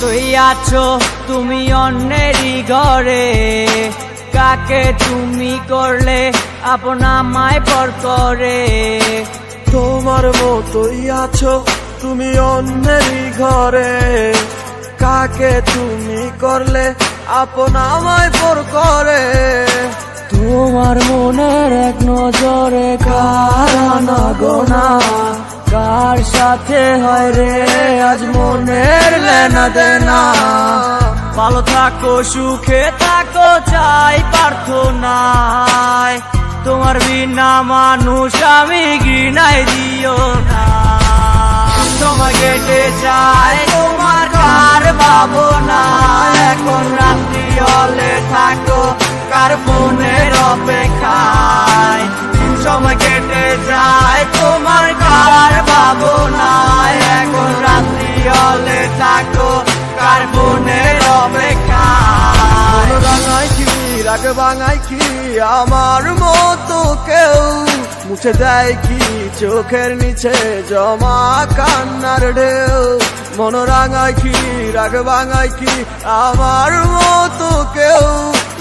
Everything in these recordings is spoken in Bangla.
তুই আছো তুমি অন্যেরই ঘরে, কাকে তুমি করলে আপন আমায় পর করে। তোমার মতোই আছো তুমি অন্যেরই ঘরে, কাকে তুমি করলে আপন আমায় পর করে। তোমার মনের এক নজরে কার আনা গোনা, কার সাথে হয় রে আজ মনের লেনা দেনা। ভালো থাকো সুখে থাকো চাই প্রার্থনায়, তোমার বিনা মানুষ আমি ঘৃণায় দিও না। তোমার কেটে যায় তোমার কার ভাবনা, এখন রাত্রি হলে থাকো কার ফোনের অপেক্ষায়। সময় কেটে যায় তোমার কার ভাবনা, এখন রাত্রি হলে থাকো কার ফোনের অপেক্ষায়। রাঙায় কি রাগ ভাঙায় কি আমার মতো কেউ, মুছে দেয় কি চোখের নিচে জমা কান্নার ঢেউ। মন রাঙায় কি রাগ ভাঙায় কি আমার মতো কেউ,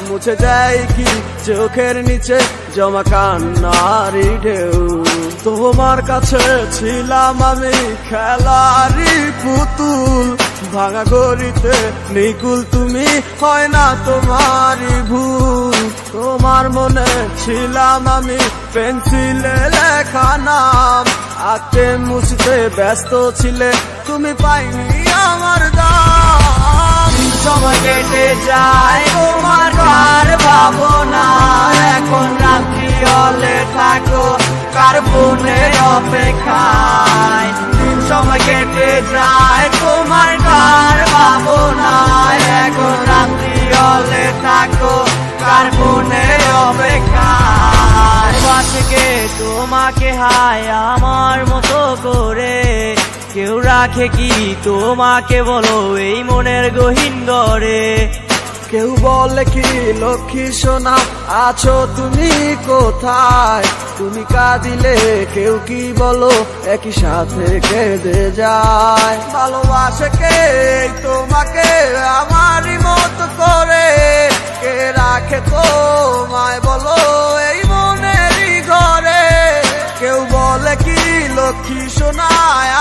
মুছে দেয় কি চোখের নিচে জমা কান্নারি ঢেউ। তোমার কাছে ছিলাম আমি খেলারি পুতুল, ভাঙা ঘড়িতে নিকুল তুমি হয় না তোমারই ভুল। তোমার মনে ছিলাম আমি পেন্সিলে লেখা নাম, আঁকতে মুছতে ব্যস্ত ছিলে তুমি পাইনি আমার দাম। সময় কেটে যায় তোমার কার ভাবনা, এখন রাত্রি হলে থাকো কার ফোনের অপেক্ষায়। সময় কেটে যায় তোমার কার ভাবনা, এখন রাত্রি হলে থাকো কার ফোনের অপেক্ষায়। বাসকে তোমাকে হায় আমার মতো করে, কেউ রাখে কি তোমাকে বলো এই মনের গহীন ঘরে। কেউ বলে কি লক্ষ্মী সোনা আছো তুমি কোথায়, তুমি কাঁদিলে কেউ কি বলো একই সাথে কেঁদে যায়। ভালোবাসে কে তোমাকে আমারই মতো করে, কে রাখে তোমায় বলো এই মনেরই ঘরে। কেউ বলে কি লক্ষ্মী সোনা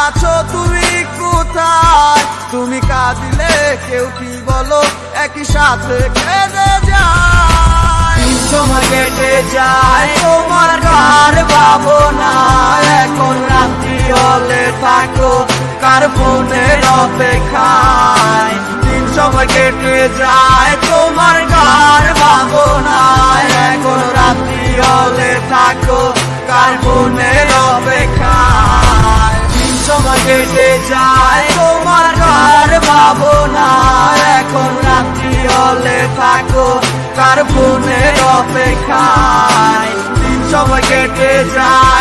আছো তুমি কোথায়, তুমি কাঁদিলে কেউ কি বলো একই সাথে কেঁদে যায়। সময় কেটে যায় তোমার কার ভাবনা, এখন রাত্রি হলে থাকো কার ফোনের অপেক্ষায়। সময় কেটে যায় তোমার কার ভাবনা, এখন রাত্রি হলে থাকো কার ফোনের অপেক্ষায়। সময় কেটে যায় তোমার কার ভাবনা, এখন রাত্রি হলে থাকো কার ফোনের অপেক্ষায়। সময় কেটে যায়